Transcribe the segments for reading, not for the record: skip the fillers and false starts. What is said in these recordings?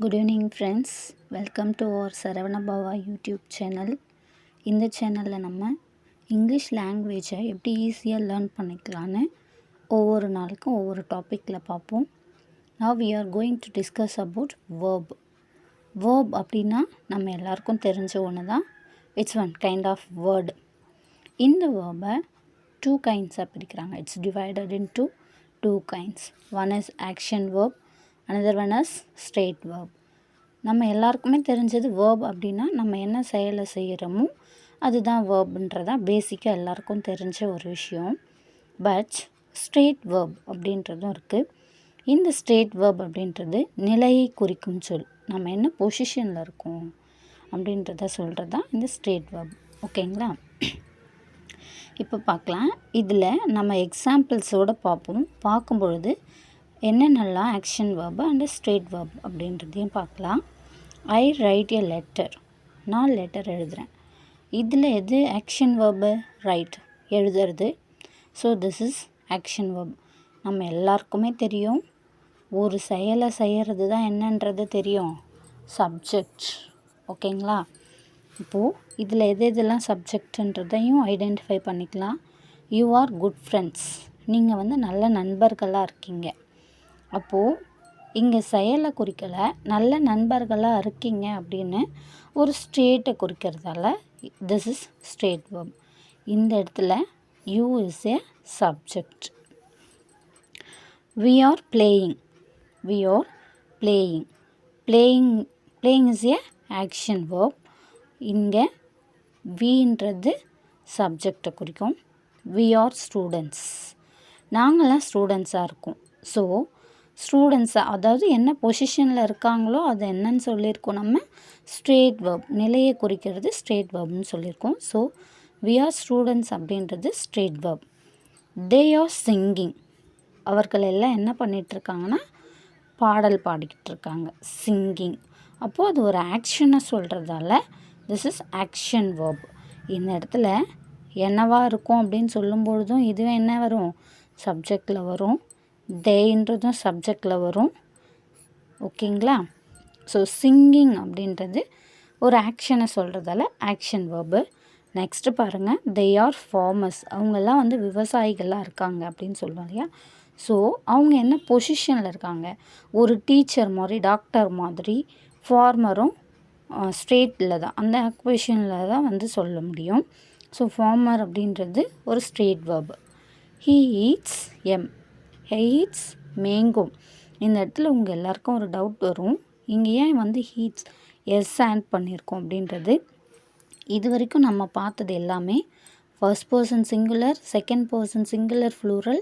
Good evening friends, welcome to our Saravana Bhava YouTube channel. இந்த சேனலில் நம்ம English லாங்குவேஜை எப்படி ஈஸியாக லேர்ன் பண்ணிக்கலான்னு ஒவ்வொரு நாளுக்கும் ஒவ்வொரு டாப்பிக்கில் பார்ப்போம். Now we are going to discuss about verb. Verb அப்படின்னா நம்ம எல்லாருக்கும் தெரிஞ்ச ஒன்று தான். It's one kind of word. இந்த வேர்பை two kindsஆக பிரிக்கிறாங்க. It's divided into two kinds. One is action verb, another one is straight verb. நம்ம எல்லாருக்குமே தெரிஞ்சது verb அப்படின்னா நம்ம என்ன செயலை செய்கிறோமோ அதுதான் வேர்புன்றதா பேசிக்காக எல்லாருக்கும் தெரிஞ்ச ஒரு விஷயம். பட் ஸ்ட்ரெயிட் வேர்ப் அப்படின்றதும் இருக்குது. இந்த ஸ்ட்ரெயிட் வேர்ப் அப்படின்றது நிலையை குறிக்கும் சொல். நம்ம என்ன பொசிஷனில் இருக்கோம் அப்படின்றத சொல்கிறது தான் இந்த ஸ்ட்ரெயிட் வேர்ப். ஓகேங்களா? இப்போ பார்க்கலாம். இதில் நம்ம எக்ஸாம்பிள்ஸோடு பார்க்கும் பொழுது என்னென்னலாம் action verb and straight verb அப்படின்றதையும் பார்க்கலாம். ஐ ரைட் எ லெட்டர். நான் லெட்டர் எழுதுகிறேன். இதில் எது ஆக்ஷன் வேர்பு? ரைட், எழுதுறது. So this is action verb. நம்ம எல்லாருக்குமே தெரியும் ஒரு செயலை செய்கிறது தான் என்னன்றது தெரியும், சப்ஜெக்ட். ஓகேங்களா? இப்போது இதில் எதெல்லாம் சப்ஜெக்ட்ன்றதையும் ஐடென்டிஃபை பண்ணிக்கலாம். You are good friends. நீங்கள் நல்ல நண்பர்களாக இருக்கீங்க. அப்போது இங்கே செயலை குறிக்கலை, நல்ல நண்பர்களாக இருக்கீங்க அப்படின்னு ஒரு ஸ்டேட்டை குறிக்கிறதால திஸ் இஸ் ஸ்ட்ரெயிட் வேர்ப். இந்த இடத்துல you is a subject. we are playing. we are playing. playing is a action verb. இங்கே வின்றது சப்ஜெக்டை குறிக்கும். we are students. நாங்களாம் ஸ்டூடெண்ட்ஸாக இருக்கோம். ஸோ ஸ்டூடெண்ட்ஸாக, அதாவது என்ன பொசிஷனில் இருக்காங்களோ அது என்னன்னு சொல்லியிருக்கோம், நம்ம ஸ்ட்ரெயிட் வேர்ப், நிலையை குறிக்கிறது ஸ்ட்ரெயிட் வேர்ப்னு சொல்லியிருக்கோம். ஸோ we are students அப்படின்றது straight verb. they are singing. அவர்கள் எல்லாம் என்ன பண்ணிகிட்ருக்காங்கன்னா பாடல் பாடிக்கிட்டு இருக்காங்க, சிங்கிங். அப்போது அது ஒரு ஆக்ஷனை சொல்கிறதால திஸ் இஸ் ஆக்ஷன் வேர்ப். இந்த இடத்துல என்னவா இருக்கும் அப்படின்னு சொல்லும்பொழுதும் இதுவே என்ன வரும், சப்ஜெக்டில் வரும். தேன்றதும் சப்ஜெக்டில் வரும். ஓகேங்களா? ஸோ சிங்கிங் அப்படின்றது ஒரு ஆக்ஷனை சொல்கிறதால ஆக்ஷன் வேர்பு. நெக்ஸ்ட்டு பாருங்கள், தே ஆர் ஃபார்மர்ஸ். அவங்கெல்லாம் விவசாயிகளாக இருக்காங்க அப்படின்னு சொல்லுவோம் இல்லையா? ஸோ அவங்க என்ன பொசிஷனில் இருக்காங்க, ஒரு டீச்சர் மாதிரி, டாக்டர் மாதிரி. ஃபார்மரும் ஸ்ட்ரெயிட்டில் தான், அந்த பொசிஷனில் தான் சொல்ல முடியும். ஸோ ஃபார்மர் அப்படின்றது ஒரு straight verb. He eats M. ஹீட்ஸ் mango. இந்த இடத்துல உங்கள் எல்லாருக்கும் ஒரு டவுட் வரும், இங்கே ஏன் ஹீட்ஸ் எஸ் ஆட் பண்ணியிருக்கோம் அப்படின்றது. இது வரைக்கும் நம்ம பார்த்தது எல்லாமே first person singular, second person singular plural.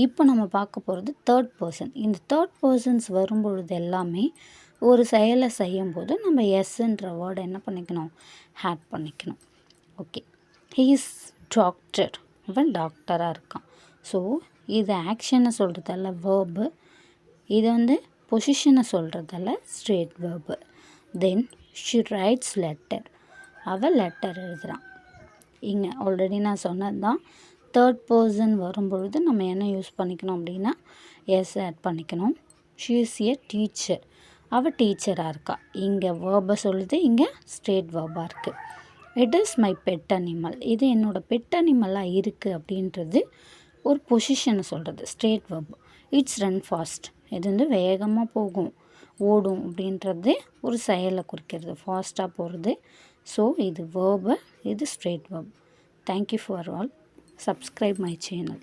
இப்போ நம்ம பார்க்க போகிறது தேர்ட் பர்சன். இந்த தேர்ட் பர்சன்ஸ் வரும்பொழுது எல்லாமே ஒரு செயலை செய்யும்போது நம்ம எஸ்ன்ற வேர்டை என்ன பண்ணிக்கணும், ஆட் பண்ணிக்கணும். Okay, he is doctor. அவன் டாக்டராக இருக்கான். ஸோ இது ஆக்ஷனை சொல்கிறதால வேர்பு, இது பொசிஷனை சொல்கிறதால straight verb. Then she writes letter. அவள் லெட்டர் எழுதுகிறான். இங்கே ஆல்ரெடி நான் சொன்னது தான், தேர்ட் பர்சன் வரும்பொழுது நம்ம என்ன யூஸ் பண்ணிக்கணும் அப்படின்னா எஸ் ஆட் பண்ணிக்கணும். She is a teacher. அவள் டீச்சராக இருக்கா. இங்கே வேர்பை சொல்லுது, இங்கே ஸ்ட்ரெயிட் வேர்பாக இருக்குது. It is my pet animal. இது என்னோடய பெட் அனிமலாக இருக்குது அப்படின்றது ஒரு பொசிஷனை சொல்கிறது, straight verb. It's run fast. இது வேகமாக போகும், ஓடும் அப்படின்றது ஒரு செயலை குறிக்கிறது, ஃபாஸ்ட்டாக போகிறது. ஸோ இது வேர்பு, இது straight verb. Thank you for all. Subscribe my channel.